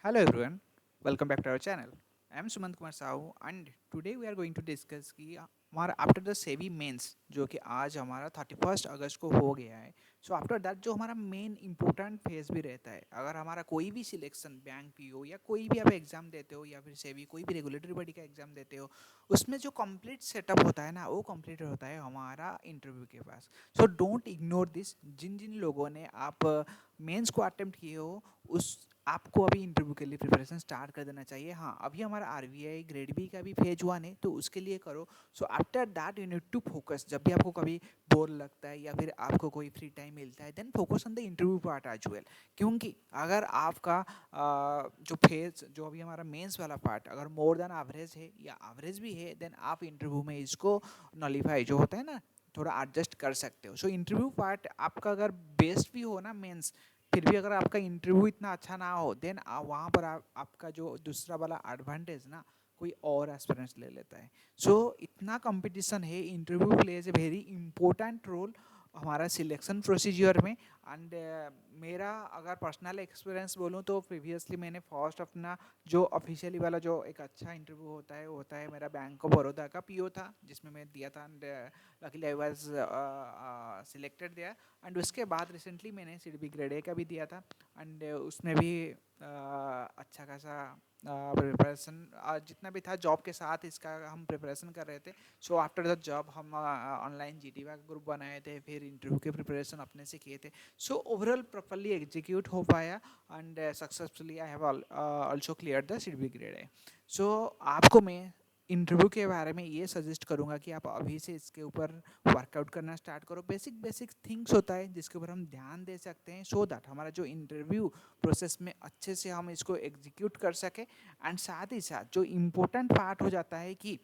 Hello everyone, welcome back to our channel. I am Sumant Kumar Sahu and today we are going to discuss कि हमारा after the सेवी mains जो कि आज हमारा 31 अगस्त को हो गया है। सो आफ्टर दैट जो हमारा मेन इंपॉर्टेंट फेज भी रहता है, अगर हमारा कोई भी सिलेक्शन बैंक पीओ या कोई भी आप एग्जाम देते हो या फिर सेवी कोई भी रेगुलेटरी बॉडी का एग्जाम देते हो, उसमें जो कंप्लीट सेटअप होता है ना, वो कंप्लीट होता है हमारा इंटरव्यू के पास। So don't ignore this. जिन जिन लोगों ने आप मेंस को अटेम्प्ट किए हो, उस आपको अभी इंटरव्यू के लिए प्रिपरेशन स्टार्ट कर देना चाहिए। हाँ, अभी हमारा आरबीआई ग्रेड बी का भी फेज 1 है, तो उसके लिए करो। So after that you need to focus. जब भी आपको कभी बोर लगता है या फिर आपको कोई फ्री टाइम मिलता है, then focus on the interview part as well. क्योंकि अगर आपका जो फेज जो अभी हमारा मेंस वाला पार्ट अगर मोर देन एवरेज है या एवरेज भी है, देन आप इंटरव्यू में इसको नॉलिफाई जो होता है ना, थोड़ा एडजस्ट कर सकते हो। सो इंटरव्यू पार्ट आपका अगर बेस्ट भी हो ना मेंस, फिर भी अगर आपका इंटरव्यू इतना अच्छा ना हो, देन वहाँ पर आपका जो दूसरा वाला एडवांटेज ना कोई और एस्पिरेंट्स ले लेता है। सो इतना कंपटीशन है, interview plays a very important role हमारा सिलेक्शन प्रोसीजर में। एंड मेरा अगर पर्सनल एक्सपीरियंस बोलूँ तो प्रीवियसली मैंने फर्स्ट अपना जो ऑफिशियली वाला जो एक अच्छा इंटरव्यू होता है वो होता है मेरा बैंक ऑफ बड़ौदा का पीओ था, जिसमें मैं दिया था। And luckily I was selected दिया। एंड उसके बाद रिसेंटली मैंने सीडीपी ग्रेड ए का भी दिया था। एंड उसमें भी अच्छा खासा प्रिपरेशन जितना भी था जॉब के साथ इसका हम प्रिपरेशन कर रहे थे। सो आफ्टर द जॉब हम ऑनलाइन जीटीवा का ग्रुप बनाए थे, फिर इंटरव्यू के प्रिपरेशन अपने से किए थे। सो ओवरऑल प्रॉपरली एग्जीक्यूट हो पाया and successfully I have also clear the CDP grade A. So आपको मैं इंटरव्यू के बारे में ये सजेस्ट करूँगा कि आप अभी से इसके ऊपर वर्कआउट करना स्टार्ट करो। बेसिक बेसिक थिंग्स होता है जिसके ऊपर हम ध्यान दे सकते हैं, सो दैट हमारा जो इंटरव्यू प्रोसेस में अच्छे से हम इसको एग्जीक्यूट कर सकें। एंड साथ ही साथ जो इम्पोर्टेंट पार्ट हो जाता है कि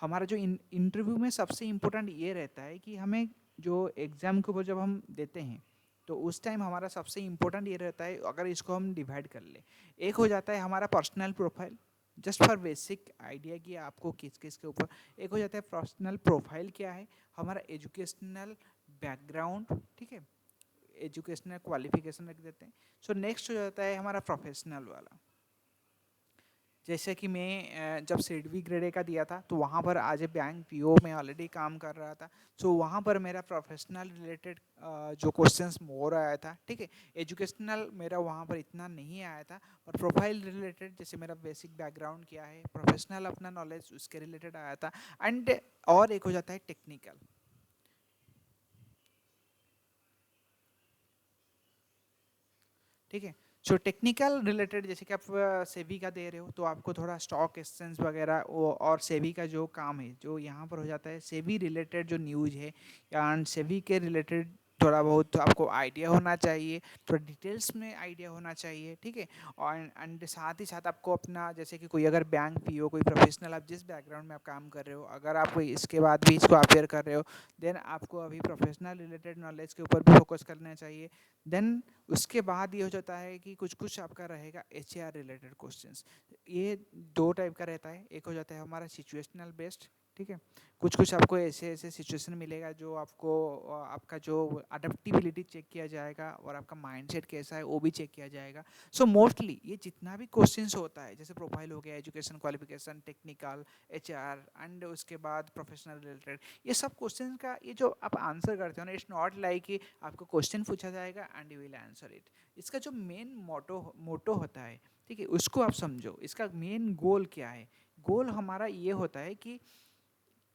हमारा जो इंटरव्यू में सबसे इम्पोर्टेंट ये रहता है कि हमें जो एग्ज़ाम के ऊपर जब हम देते हैं, तो उस टाइम हमारा सबसे इम्पोर्टेंट ये रहता है, अगर इसको हम डिवाइड कर ले, एक हो जाता है हमारा personal profile, just for basic idea कि आपको किस किस के ऊपर। एक हो जाता है पर्सनल प्रोफाइल क्या है, हमारा एजुकेशनल बैकग्राउंड, ठीक है, एजुकेशनल क्वालिफिकेशन रख देते हैं। सो नेक्स्ट हो जाता है हमारा प्रोफेशनल वाला। जैसे कि मैं जब सीडबी ग्रेड ए का दिया था, तो वहाँ पर आज ए बैंक पीओ में ऑलरेडी काम कर रहा था। सो वहाँ पर मेरा प्रोफेशनल रिलेटेड जो क्वेश्चंस मोर आया था, ठीक है। एजुकेशनल मेरा वहाँ पर इतना नहीं आया था, पर प्रोफाइल रिलेटेड जैसे मेरा बेसिक बैकग्राउंड क्या है, प्रोफेशनल अपना नॉलेज उसके रिलेटेड आया था। एंड और एक हो जाता है टेक्निकल, ठीक है। सो टेक्निकल रिलेटेड जैसे कि आप सेबी का दे रहे हो, तो आपको थोड़ा स्टॉक एक्सचेंज वगैरह और सेबी का जो काम है जो यहाँ पर हो जाता है, सेबी रिलेटेड जो न्यूज़ है या सेबी के रिलेटेड थोड़ा बहुत तो आपको आइडिया होना चाहिए, थोड़ा डिटेल्स में आइडिया होना चाहिए, ठीक है। और एंड साथ ही साथ आपको अपना जैसे कि कोई अगर बैंक पीओ कोई प्रोफेशनल, आप जिस बैकग्राउंड में आप काम कर रहे हो, अगर आप इसके बाद भी इसको अपेयर कर रहे हो, देन आपको अभी प्रोफेशनल रिलेटेड नॉलेज के ऊपर भी फोकस करना चाहिए। देन उसके बाद ये हो जाता है कि कुछ कुछ आपका रहेगा एचआर रिलेटेड क्वेश्चंस। ये दो टाइप का रहता है, एक हो जाता है हमारा सिचुएशनल बेस्ड, ठीक है। कुछ कुछ आपको ऐसे ऐसे सिचुएशन मिलेगा जो आपको आपका जो अडेप्टिबिलिटी चेक किया जाएगा और आपका माइंडसेट कैसा है वो भी चेक किया जाएगा। सो मोस्टली ये जितना भी क्वेश्चंस होता है, जैसे प्रोफाइल हो गया, education qualification, technical, HR and उसके बाद प्रोफेशनल रिलेटेड, ये सब क्वेश्चन का ये जो आप आंसर करते हो ना, इट्स नॉट लाइक कि आपको क्वेश्चन पूछा जाएगा and you will answer it. इसका जो मेन मोटो होता है, ठीक है, उसको आप समझो। इसका मेन गोल क्या है? गोल हमारा ये होता है कि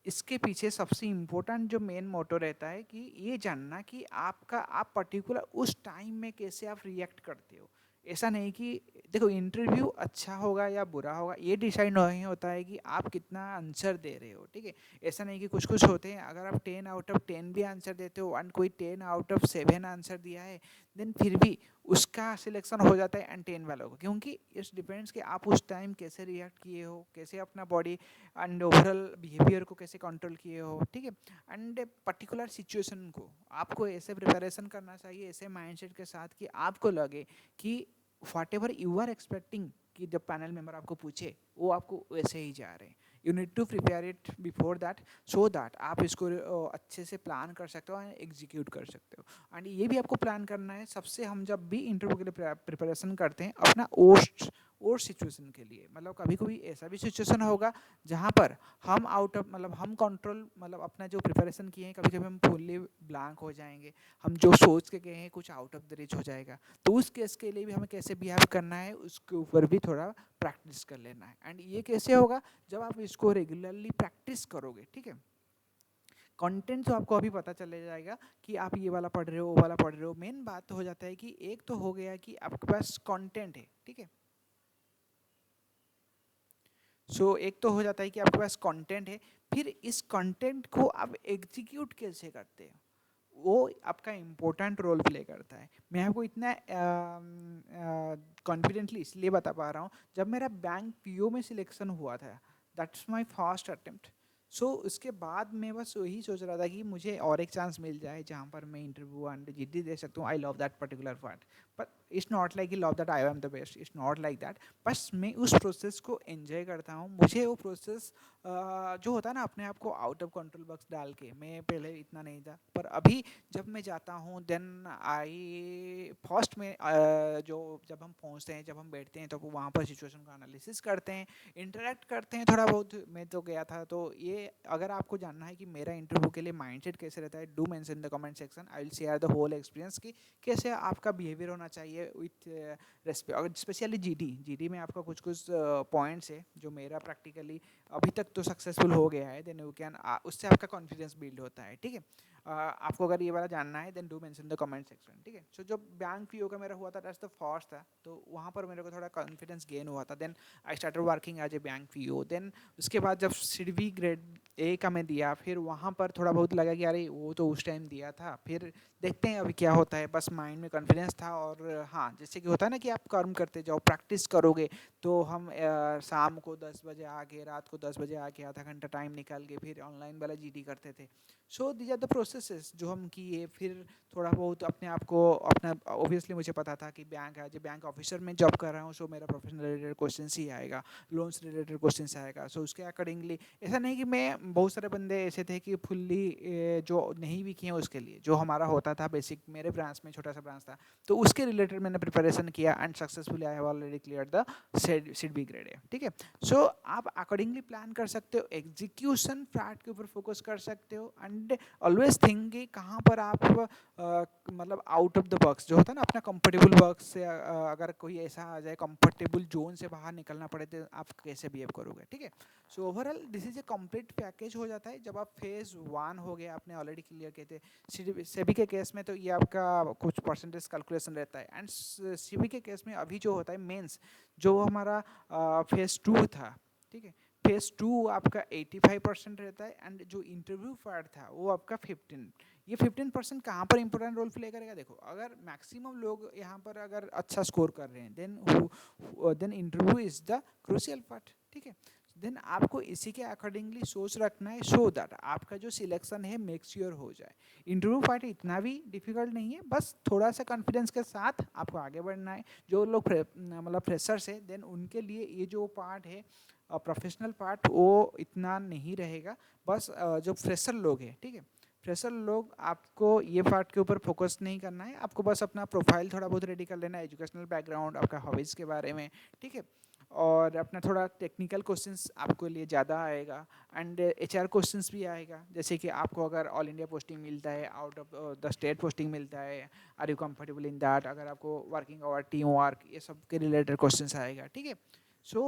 इसके पीछे सबसे इम्पोर्टेंट जो मेन मोटो रहता है कि ये जानना कि आप पर्टिकुलर उस टाइम में कैसे आप रिएक्ट करते हो। ऐसा नहीं कि देखो इंटरव्यू अच्छा होगा या बुरा होगा ये डिसाइड नहीं होता है कि आप कितना आंसर दे रहे हो, ठीक है। ऐसा नहीं कि कुछ कुछ होते हैं, अगर आप 10 आउट ऑफ 10 भी आंसर देते हो एंड कोई 10 आउट ऑफ 7 आंसर दिया है, देन फिर भी उसका सिलेक्शन हो जाता है एंड 10 वालों को, क्योंकि इट्स डिपेंड्स कि आप उस टाइम कैसे रिएक्ट किए हो, कैसे अपना बॉडी एंड ओवरऑल बिहेवियर को कैसे कंट्रोल किए हो, ठीक है। एंड पर्टिकुलर सिचुएशन को आपको ऐसे प्रिपरेशन करना चाहिए, ऐसे माइंडसेट के साथ कि आपको लगे कि whatever you are expecting कि जब पैनल मेंबर आपको पूछे वो आपको वैसे ही जा रहे हैं। You need to prepare it before that, so that आप इसको अच्छे से प्लान कर सकते हो एंड एग्जीक्यूट कर सकते हो। एंड ये भी आपको प्लान करना है, सबसे हम जब भी इंटरव्यू के लिए प्रिपरेशन करते हैं अपना ओस्ट और सिचुएशन के लिए। मतलब कभी कभी ऐसा भी सिचुएशन होगा जहाँ पर हम आउट ऑफ मतलब हम कंट्रोल मतलब अपना जो प्रिपरेशन किए हैं, कभी कभी हम फुल्ली ब्लैंक हो जाएंगे, हम जो सोच के गए हैं कुछ आउट ऑफ द रीच हो जाएगा। तो उस केस के लिए भी हमें कैसे बिहेव करना है उसके ऊपर भी थोड़ा प्रैक्टिस कर लेना है। एंड ये कैसे होगा, जब आप इसको रेगुलरली प्रैक्टिस करोगे, ठीक है। कंटेंट तो आपको अभी पता चले जाएगा कि आप ये वाला पढ़ रहे हो, वो वाला पढ़ रहे हो। मेन बात तो हो जाता है कि एक तो हो गया कि आपके पास कंटेंट है, ठीक है। एक तो हो जाता है कि आपके पास कंटेंट है, फिर इस कंटेंट को आप एग्जीक्यूट कैसे करते हो वो आपका इम्पोर्टेंट रोल प्ले करता है। मैं आपको इतना कॉन्फिडेंटली इसलिए बता पा रहा हूँ, जब मेरा बैंक पीओ में सिलेक्शन हुआ था, दैट्स माय फर्स्ट अटेम्प्ट। उसके बाद मैं बस वही सोच रहा था कि मुझे और एक चांस मिल जाए जहाँ पर मैं इंटरव्यू एंड जीडी दे सकता हूँ। I love that particular part, but it's not like love that I am the best, it's not like that. बस मैं उस प्रोसेस को एंजॉय करता हूँ। मुझे वो प्रोसेस जो होता है ना, अपने आप को आउट ऑफ कंट्रोल बॉक्स डाल के, मैं पहले इतना नहीं था, पर अभी जब मैं जाता हूँ देन आई फर्स्ट में जो जब हम पहुँचते हैं, जब हम बैठते हैं, तो वहाँ पर सिचुएशन का एनालिसिस करते हैं, इंटरेक्ट करते हैं थोड़ा बहुत। मैं तो गया था, तो ये अगर आपको जानना है कि मेरा इंटरव्यू के लिए माइंडसेट कैसे रहता है, do mention in the comment section. I will share the whole experience कि कैसे आपका बिहेवियर होना चाहिए विथ रेस्पेक्ट। और स्पेशली जीडी में आपका कुछ कुछ पॉइंट्स है जो मेरा प्रैक्टिकली अभी तक तो सक्सेसफुल हो गया है, देन यू कैन उससे आपका कॉन्फिडेंस बिल्ड होता है, ठीक है। आपको अगर ये वाला जानना है then do mention the comment section, ठीक है। जो बैंक पीओ का मेरा हुआ था, दैट्स द फर्स्ट था, तो वहाँ पर मेरे को थोड़ा कॉन्फिडेंस गेन हुआ था। Then I started working as a bank PO. Then उसके बाद जब सीडबी ग्रेड ए का मैं दिया, फिर वहाँ पर थोड़ा बहुत लगा कि अरे वो तो उस टाइम दिया था, फिर देखते हैं अभी क्या होता है। बस माइंड में कॉन्फिडेंस था। और हाँ, जैसे कि होता है ना कि आप कर्म करते जाओ, प्रैक्टिस करोगे, तो हम शाम को 10 बजे आके, रात को 10 बजे आके आधा घंटा टाइम निकाल के फिर ऑनलाइन वाला जीडी करते थे। दीज आर द प्रोसेसेस जो हम किए। फिर थोड़ा बहुत अपने आप को अपना, ऑब्वियसली मुझे पता था कि bank as a bank officer में जॉब कर रहा हूँ, मेरा प्रोफेशनल रिलेटेड क्वेश्चन ही आएगा, लोन्स रिलेटेड क्वेश्चन आएगा। उसके अकॉर्डिंगली ऐसा नहीं कि मैं, बहुत सारे बंदे ऐसे थे कि फुल्ली जो नहीं भी किए उसके लिए, जो हमारा होता था बेसिक, मेरे ब्रांच में छोटा सा ब्रांच था, तो उसके रिलेटेड मैंने प्रिपरेशन किया and successfully I have already clear the seed B grade है, ठीक है। आप अकॉर्डिंगली प्लान कर सकते हो, एग्जीक्यूशन पार्ट के ऊपर फोकस कर सकते हो, एंड ऑलवेज थिंक कि कहाँ पर आप मतलब आउट ऑफ द बॉक्स जो होता है ना, अपना कंफर्टेबल बॉक्स से अगर कोई ऐसा आ जाए, कंफर्टेबल जोन से बाहर निकलना पड़े, तो आप कैसे बिहेव करोगे, ठीक है। Overall this is a complete package हो जाता है जब आप फेज 1 हो गया, आपने ऑलरेडी क्लियर किए थे। सेबी के केस में तो ये आपका कुछ परसेंटेज कैलकुलेशन रहता है, एंड सीबी के केस में अभी जो होता है मेंस, जो हमारा फेज 2 था, ठीक है। फेज 2 आपका 85% रहता है, एंड जो इंटरव्यू पार्ट था वो आपका 15। ये 15% कहाँ पर इंपॉर्टेंट रोल प्ले करेगा, देखो, अगर मैक्सिमम लोग यहाँ पर अगर अच्छा स्कोर कर रहे हैं, then interview is the crucial part, ठीक है। देन आपको इसी के अकॉर्डिंगली सोच रखना है, सो दैट आपका जो सिलेक्शन है मेक श्योर हो जाए। इंटरव्यू पार्ट इतना भी डिफिकल्ट नहीं है, बस थोड़ा सा कॉन्फिडेंस के साथ आपको आगे बढ़ना है। जो लोग मतलब फ्रेशर्स है, देन उनके लिए ये जो पार्ट है प्रोफेशनल पार्ट, वो इतना नहीं रहेगा। बस जो फ्रेशर लोग हैं, ठीक है, फ्रेशर लोग, आपको ये पार्ट के ऊपर फोकस नहीं करना है। आपको बस अपना प्रोफाइल थोड़ा बहुत रेडी कर लेना है, एजुकेशनल बैकग्राउंड, आपका हॉबीज़ के बारे में, ठीक है। और अपना थोड़ा टेक्निकल क्वेश्चंस आपको लिए ज़्यादा आएगा, एंड एचआर क्वेश्चंस भी आएगा। जैसे कि आपको अगर ऑल इंडिया पोस्टिंग मिलता है, out of the state posting मिलता है, are you comfortable in that, अगर आपको वर्किंग और टीम वर्क, ये सब के रिलेटेड क्वेश्चंस आएगा, ठीक है।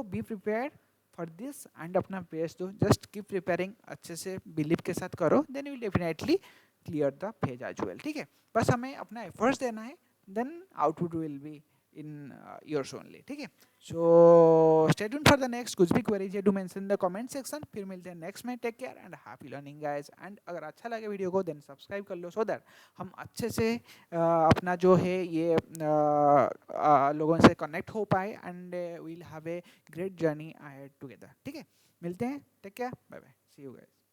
Be prepared for this and अपना बेस्ट दो, जस्ट कीप प्रिपेयरिंग, अच्छे से बिलीव के साथ करो, then will definitely clear the phase as well, ठीक है। बस हमें अपना एफर्ट्स देना है, then output will be in yours only, ठीक है। Stay tuned for the next, कुछ भी क्वेरीज है do mention the comment section. फिर मिलते हैं नेक्स्ट में, take care and happy learning guys. And अगर अच्छा लगे वीडियो को देन सब्सक्राइब कर लो, सो दैट हम अच्छे से अपना जो है ये लोगों से कनेक्ट हो पाए, and we'll have a great journey ahead together, ठीक है। मिलते हैं, take care, bye bye, see you guys.